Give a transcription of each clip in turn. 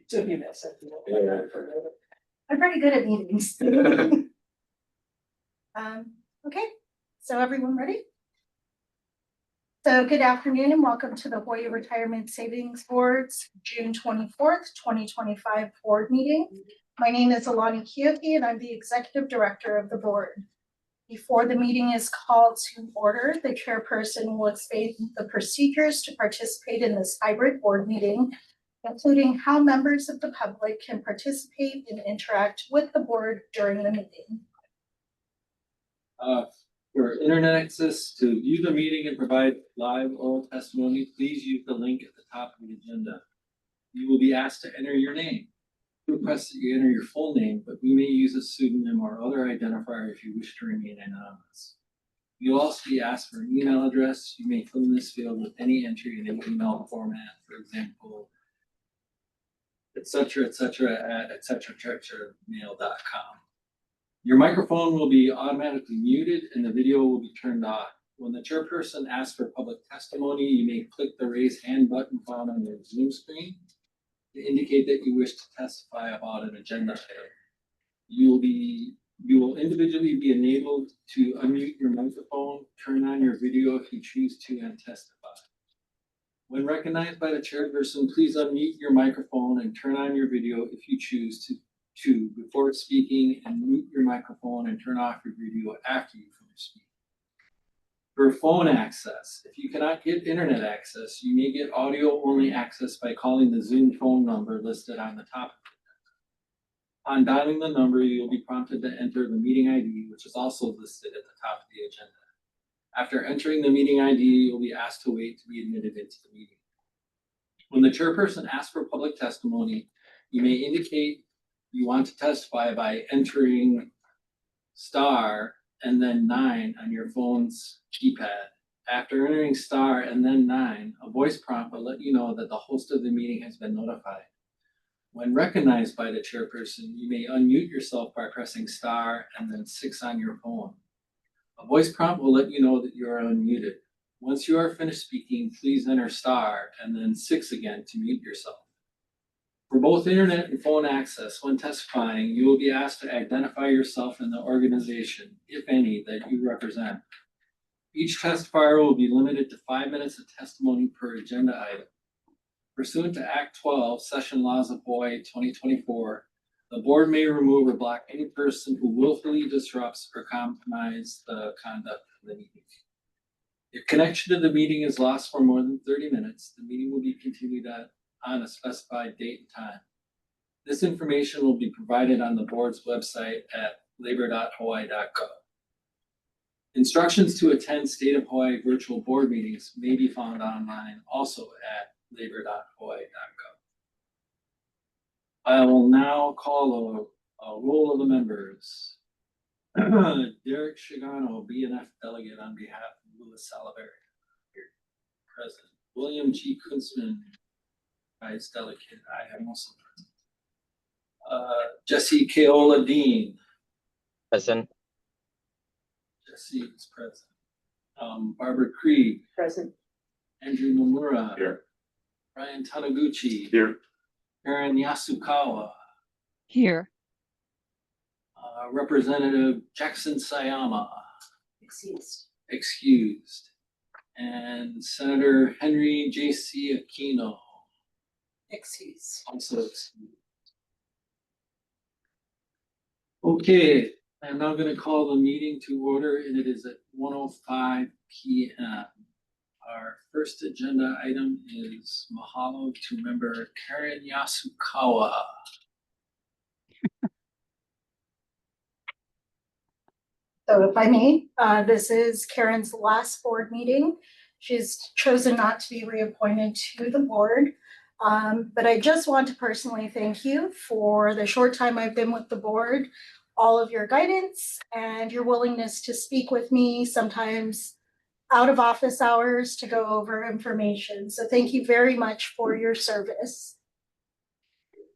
Took me that second. I'm pretty good at meetings. Okay, so everyone ready? So good afternoon and welcome to the Hoya Retirement Savings Board's June 24th, 2025 board meeting. My name is Alani Kyoki and I'm the executive director of the board. Before the meeting is called to order, the chairperson will explain the procedures to participate in this hybrid board meeting, including how members of the public can participate and interact with the board during the meeting. For internet access to view the meeting and provide live oral testimony, please use the link at the top of the agenda. You will be asked to enter your name. We request that you enter your full name, but we may use a pseudonym or other identifier if you wish to remain anonymous. You'll also be asked for an email address. You may fill in this field with any entry in an email format, for example, etc., at mail.com. Your microphone will be automatically muted and the video will be turned on. When the chairperson asks for public testimony, you may click the raise hand button found on your Zoom screen to indicate that you wish to testify about an agenda item. You will individually be enabled to unmute your microphone, turn on your video if you choose to, and testify. When recognized by the chairperson, please unmute your microphone and turn on your video if you choose to before speaking, and mute your microphone and turn off your video after you finish speaking. For phone access, if you cannot get internet access, you may get audio only access by calling the Zoom phone number listed on the top of the agenda. On dialing the number, you'll be prompted to enter the meeting ID, which is also listed at the top of the agenda. After entering the meeting ID, you'll be asked to wait to be admitted into the meeting. When the chairperson asks for public testimony, you may indicate you want to testify by entering star and then 9 on your phone's keypad. After entering star and then 9, a voice prompt will let you know that the host of the meeting has been notified. When recognized by the chairperson, you may unmute yourself by pressing star and then 6 on your phone. A voice prompt will let you know that you are unmuted. Once you are finished speaking, please enter star and then 6 again to mute yourself. For both internet and phone access, when testifying, you will be asked to identify yourself and the organization, if any, that you represent. Each testifier will be limited to 5 minutes of testimony per agenda item. Pursuant to Act 12, Session Laws of Hawaii 2024, the board may remove or block any person who willfully disrupts or compromises the conduct of the meeting. If connection to the meeting is lost for more than 30 minutes, the meeting will be continued on a specified date and time. This information will be provided on the board's website at labor.hawaii.gov. Instructions to attend State of Hawaii virtual board meetings may be found online also at labor.hawaii.gov. I will now call a roll of the members. Derek Shigano, BNF delegate on behalf of Louis Salaberry, here present. William G. Kunzman, Vice Delegate, I am also present. Jesse Keola Dean. Present. Jesse is present. Barbara Creed. Present. Andrew Nomura. Here. Ryan Taniguchi. Here. Karen Yasukawa. Here. Representative Jackson Sayama. Excused. And Senator Henry J.C. Aquino. Excuse. Also excused. Okay, I'm now going to call the meeting to order, and it is at 1:05 p.m. Our first agenda item is mahalo to member Karen Yasukawa. So if I may, this is Karen's last board meeting. She's chosen not to be reappointed to the board. But I just want to personally thank you for the short time I've been with the board, all of your guidance and your willingness to speak with me, sometimes out of office hours, to go over information. So thank you very much for your service.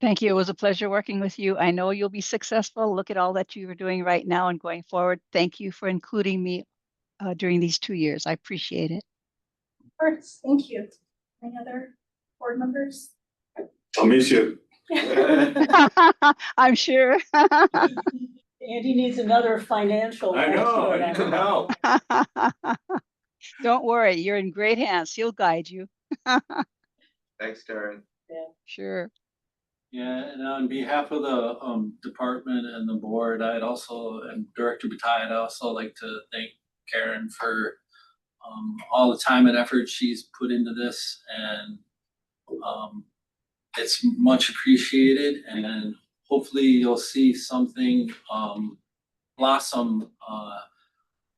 Thank you. It was a pleasure working with you. I know you'll be successful. Look at all that you are doing right now and going forward. Thank you for including me during these 2 years. I appreciate it. Of course, thank you. Any other board members? I'll miss you. I'm sure. Andy needs another financial. I know, I expert need on some it. help. Don't worry, you're in great hands. He'll guide you. Thanks, Karen. Sure. Yeah, and on behalf of the department and the board, and Director Batai, I'd also like to thank Karen for all the time and effort she's put into this, and it's much appreciated, and hopefully you'll see something blossom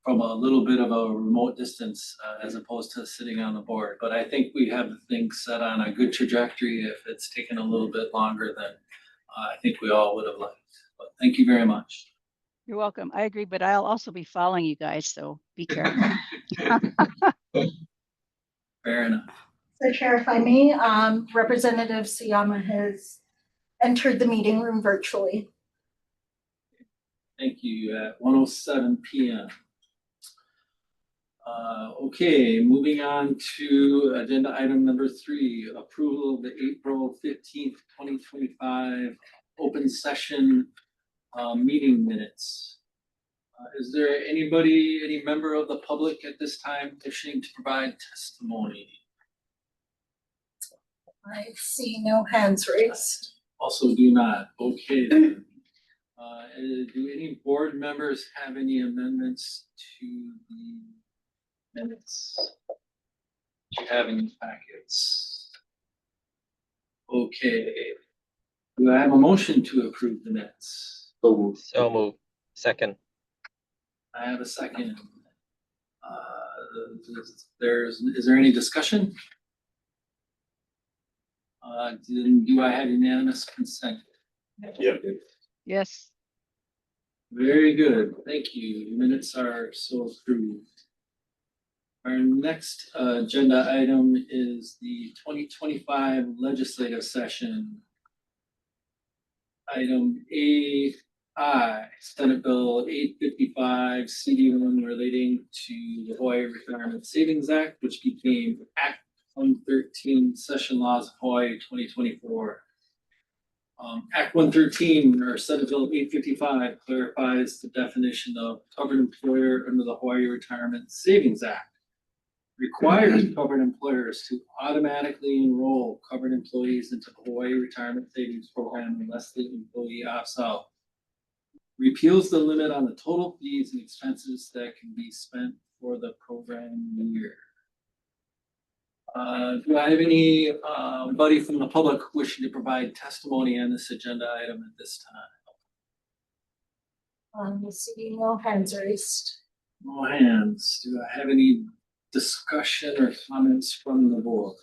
from a little bit of a remote distance as opposed to sitting on the board. But I think we have things set on a good trajectory if it's taken a little bit longer than I think we all would have liked. But thank you very much. You're welcome. I agree, but I'll also be following you guys, so be careful. Fair enough. So Chair, if I may, Representative Siyama has entered the meeting room virtually. Thank you. At 1:07 PM. Okay, moving on to agenda item number 3, approval of the April 15th, 2025 open session meeting minutes. Is there any member of the public at this time wishing to provide testimony? I see no hands raised. Also do not. Okay then. Do any board members have any amendments to the minutes? Do you have any packets? Okay. Do I have a motion to approve the minutes? So move. Second. I have a second. Is there any discussion? Do I have unanimous consent? Yep. Yes. Very good, thank you. Minutes are so approved. Our next agenda item is the 2025 legislative session. Item AI, Senate Bill 855, CD1 relating to the Hawaii Retirement Savings Act, which became Act 113, Session Laws of Hawaii 2024. Act 113, or Senate Bill 855, clarifies the definition of covered employer under the Hawaii Retirement Savings Act. Requires covered employers to automatically enroll covered employees into the Hawaii Retirement Savings Program unless the employee opts out. Repeals the limit on the total fees and expenses that can be spent for the program year. Do I have anybody from the public wishing to provide testimony on this agenda item at this time? I see no hands raised. No hands. Do I have any discussion or comments from the board?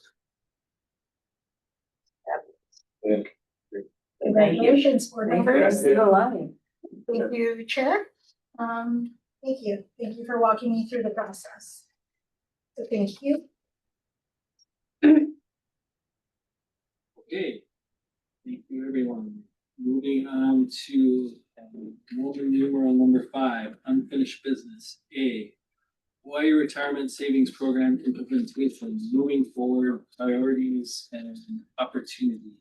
Congratulations, board members. Still alive. Thank you, Chair. Thank you. Thank you for walking me through the process. So thank you. Okay. Thank you, everyone. Moving on to Roman numeral number 5, unfinished business. A, Hawaii Retirement Savings Program implementation, moving forward, priorities and opportunities.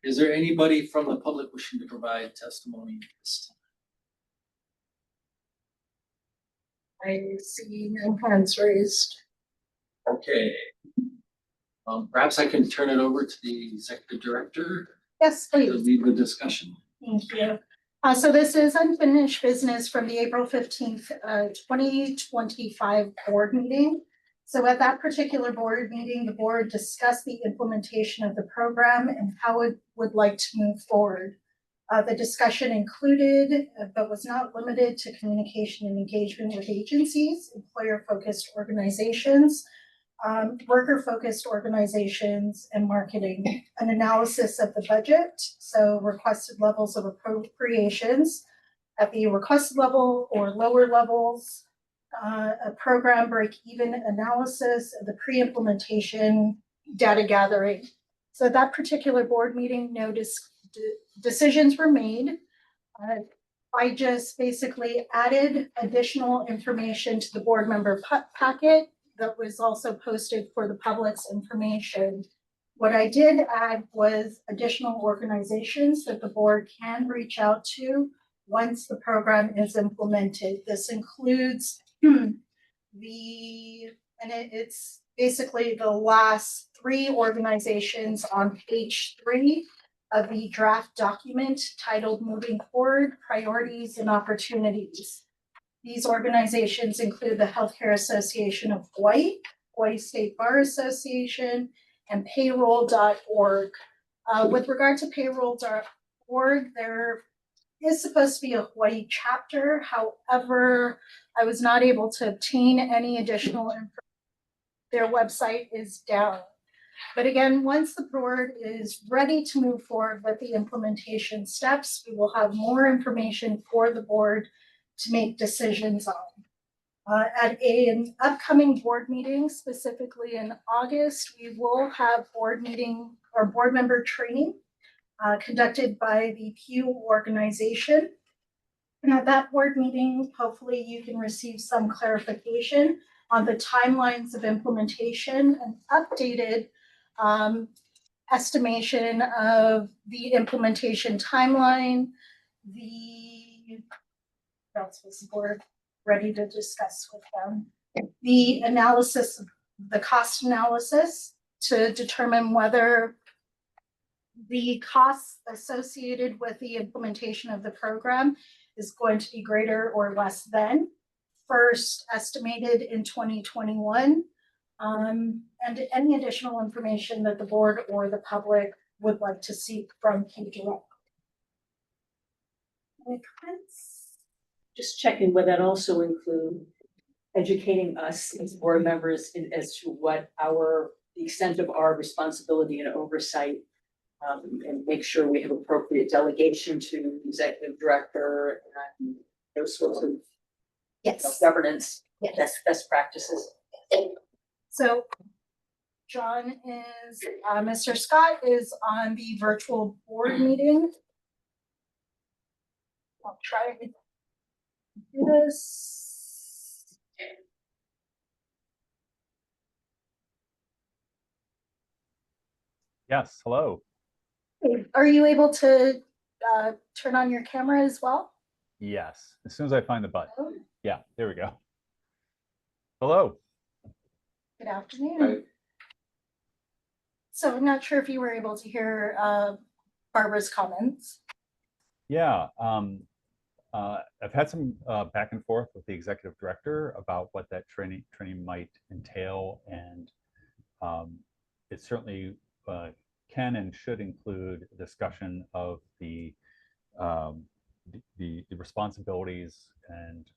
Is there anybody from the public wishing to provide testimony at this time? I see no hands raised. Okay. Perhaps I can turn it over to the executive director Yes, to please. lead the discussion. Thank you. So this is unfinished business from the April 15th, 2025 board meeting. So at that particular board meeting, the board discussed the implementation of the program and how it would like to move forward. The discussion included, but was not limited to, communication and engagement with agencies, employer-focused organizations, worker-focused organizations, and marketing, an analysis of the budget, so requested levels of appropriations at the requested level or lower levels, a program break-even analysis of the pre-implementation data gathering. So that particular board meeting, no decisions were made. I just basically added additional information to the board member packet that was also posted for the public's information. What I did add was additional organizations that the board can reach out to once the program is implemented. This includes it's basically the last three organizations on page 3 of the draft document titled Moving Forward, Priorities and Opportunities. These organizations include the Healthcare Association of Hawaii, Hawaii State Bar Association, and payroll.org. With regard to payroll.org, there is supposed to be a Hawaii chapter. However, I was not able to obtain any additional information. Their website is down. But again, once the board is ready to move forward with the implementation steps, we will have more information for the board to make decisions on. At an upcoming board meeting, specifically in August, we will have board member training conducted by the Pew organization. And at that board meeting, hopefully you can receive some clarification on the timelines of implementation and updated estimation of the implementation timeline. What else was the board ready to discuss with them? The analysis, the cost analysis to determine whether the costs associated with the implementation of the program is going to be greater or less than first estimated in 2021, and any additional information that the board or the public would like to seek from Pew Direct. Any comments? Just checking, would that also include educating us as board members as to what the extent of our responsibility and oversight, and make sure we have appropriate delegation to executive director and those sorts of Yes. governance, Yes. best practices. So John Mr. Scott is on the virtual board meeting. I'll try to do this. Yes, hello. Are you able to turn on your camera as well? Yes, as soon as I find the button. Oh, Yeah, there we go. Hello. good afternoon. Hi. So I'm not sure if you were able to hear Barbara's comments. Yeah, I've had some back and forth with the executive director about what that training might entail, and it certainly can and should include a discussion of the responsibilities and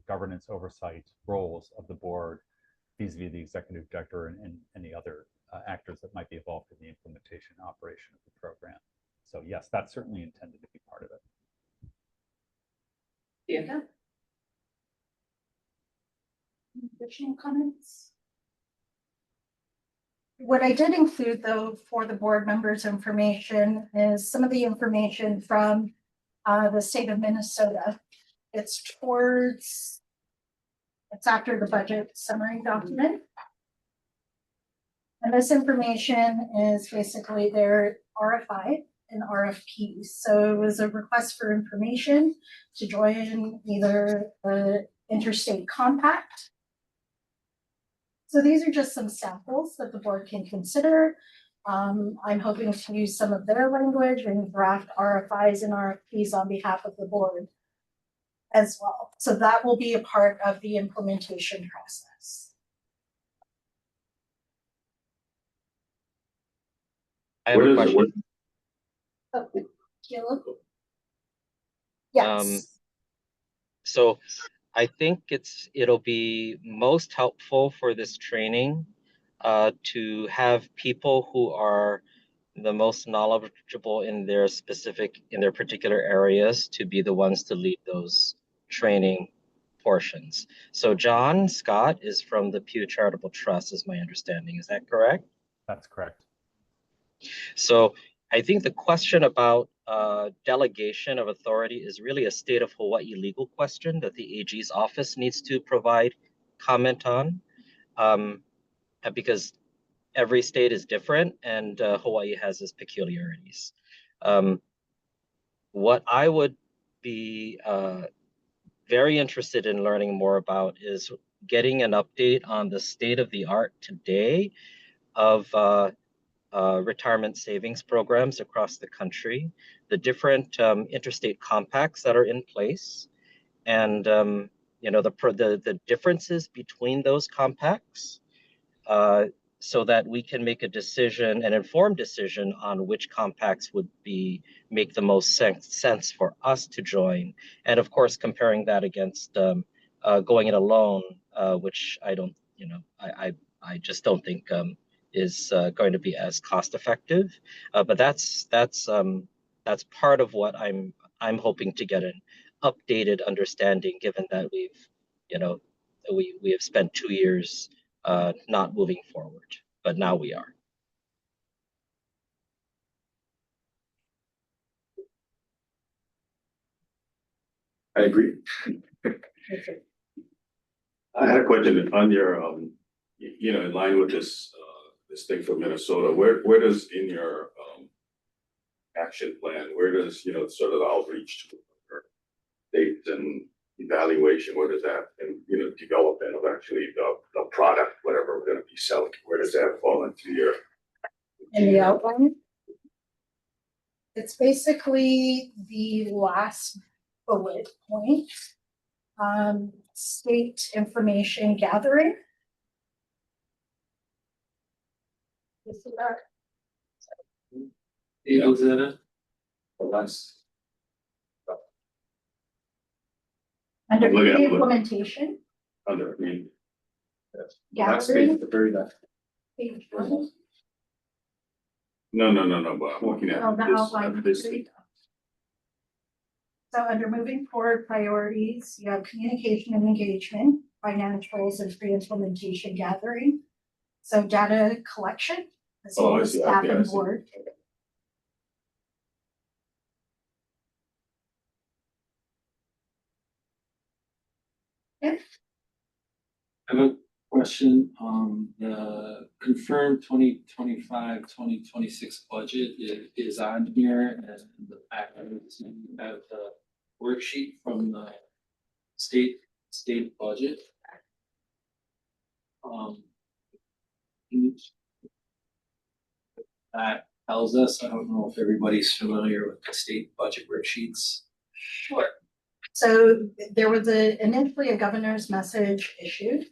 governance oversight roles of the board vis-a-vis the executive director and any other actors that might be involved in the implementation and operation of the program. So yes, that's certainly intended to be part of it. Yeah. Additional comments? What I did include, though, for the board members' information is some of the information from the state of Minnesota. It's after the budget summary document. And this information is basically their RFI and RFPs. So it was a request for information to join either the interstate compact. So these are just some samples that the board can consider. I'm hoping to use some of their language and draft RFIs and RFPs on behalf of the board as well. So that will be a part of the implementation process. I have a question. Oh, Caleb? Yes. So I think it'll be most helpful for this training to have people who are the most knowledgeable in their particular areas to be the ones to lead those training portions. So John Scott is from the Pew Charitable Trust, is my understanding. Is that correct? That's correct. So I think the question about delegation of authority is really a state of Hawaii legal question that the AG's office needs to provide comment on. Because every state is different, and Hawaii has its peculiarities. What I would be very interested in learning more about is getting an update on the state of the art today of retirement savings programs across the country, the different interstate compacts that are in place, and the differences between those compacts, so that we can make a decision, an informed decision on which compacts would make the most sense for us to join, and of course comparing that against going it alone, which I don't, I just don't think is going to be as cost effective. But that's part of what I'm hoping to get an updated understanding, given that we have spent 2 years not moving forward, but now we are. I agree. I had a question on your, in line with this, this thing from Minnesota, where does in your, action plan, where does, sort of the outreach to dates and evaluation, where does that, and, development of actually the product, whatever we're gonna be selling, where does that fall into your? In the outline. It's basically the last bullet point. State information gathering. You see that? Eagles in it. Last. Under I'm looking at- implementation, Under, I mean. That's. gathering, The very last. page 1. No, but I'm looking at Oh, the this, outline. this. So under moving forward priorities, you have communication and engagement, financials, and pre-implementation gathering. So data collection, as Oh, well I as see, staff okay, I and see. board. I have a question on the confirmed 2025-2026 budget is on here, and the package, you have the worksheet from the state budget. That tells us, I don't know if everybody's familiar with the state budget worksheets. Sure. So there was initially a governor's message issued,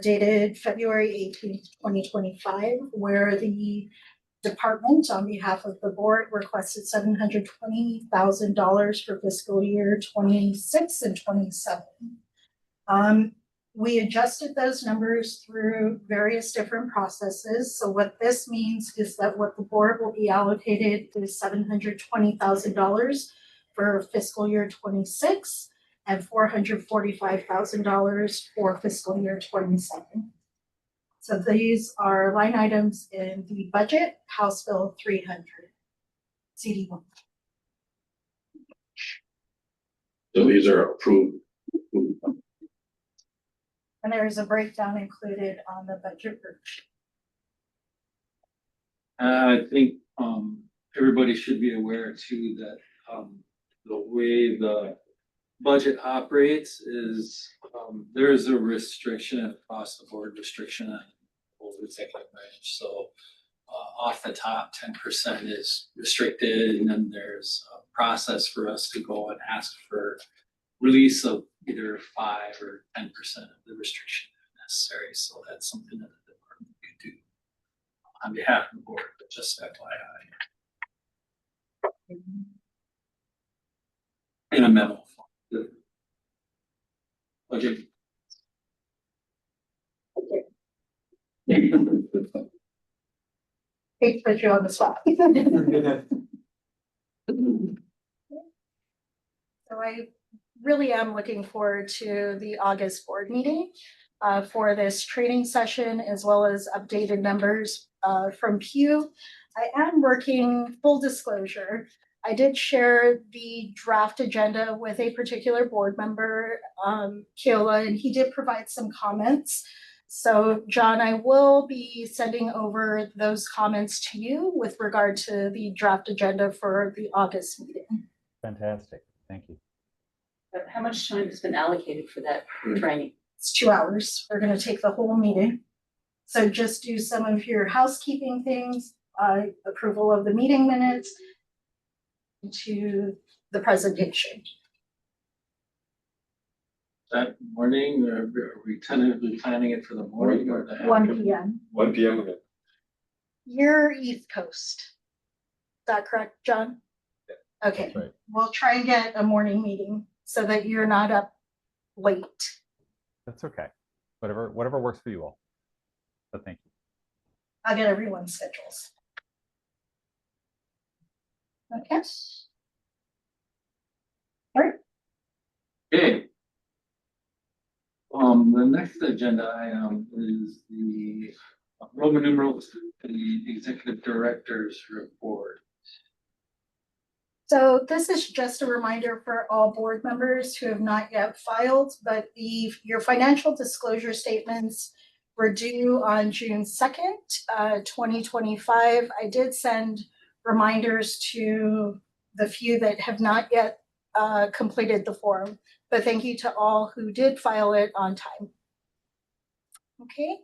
dated February 18th, 2025, where the department on behalf of the board requested $720,000 for fiscal year 26 and 27. We adjusted those numbers through various different processes. So what this means is that what the board will be allocated is $720,000 for fiscal year 26 and $445,000 for fiscal year 27. So these are line items in the budget, House Bill 300, CD1. So these are approved. And there is a breakdown included on the budget worksheet. I think everybody should be aware too that the way the budget operates is there is a restriction, across the board restriction on over executive branch. So off the top, 10% is restricted, and then there's a process for us to go and ask for release of either 5 or 10% of the restriction if necessary. So that's something that the department could do on behalf of the board, but just FYI. In a memo form. Okay. Hate to put you on the spot. So I really am looking forward to the August board meeting for this training session, as well as updated numbers from Pew. I am working, full disclosure, I did share the draft agenda with a particular board member, Keola, and he did provide some comments. So John, I will be sending over those comments to you with regard to the draft agenda for the August meeting. Fantastic. Thank you. But how much time has been allocated for that training? It's 2 hours. We're gonna take the whole meeting. So just do some of your housekeeping things, approval of the meeting minutes to the presentation. That morning, or are we tentatively planning it for the morning or the 1 afternoon? p.m. 1 p.m. again. You're East Coast. Is that correct, John? Okay, That's right. we'll try and get a morning meeting so that you're not up late. That's okay. Whatever works for you all. But thank you. I'll get everyone's schedules. Okay. Okay. The next agenda item is the Roman numerals, the executive director's report. So this is just a reminder for all board members who have not yet filed, but your financial disclosure statements were due on June 2nd, 2025. I did send reminders to the few that have not yet completed the form, but thank you to all who did file it on time. Okay,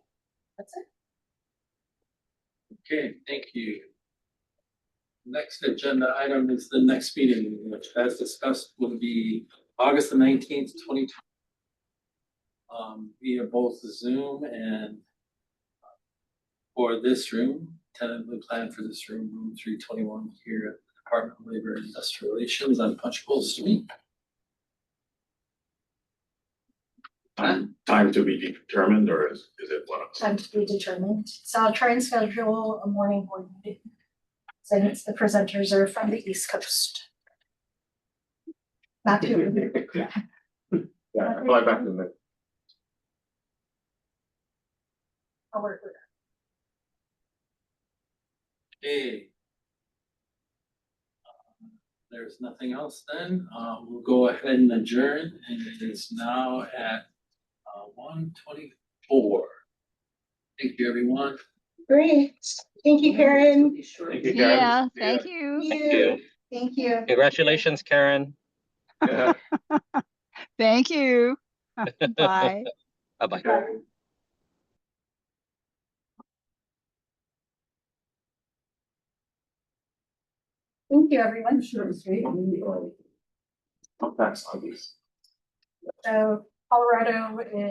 that's it. Okay, thank you. Next agenda item is the next meeting, which as discussed will be August the 19th, 2020. Via both Zoom and for this room, tentatively planned for this room, room 321 here at the Department of Labor and Industrial Relations on Punchbowl Street. Time to be determined, or is it one of? Time to be determined. So I'll try and schedule a morning board meeting, since the presenters are from the East Coast. Not too. Yeah, fly back to the. I'll work with it. Okay. There's nothing else then. We'll go ahead and adjourn, and it is now at 1:24. Thank you, everyone. Great. Thank you, Karen. Thank you, Karen. Yeah, See ya. thank you. Thank you. Thank you. Congratulations, Karen. Yeah. Thank you. Bye. Bye-bye. Thank you, everyone. Thanks, August. So Colorado is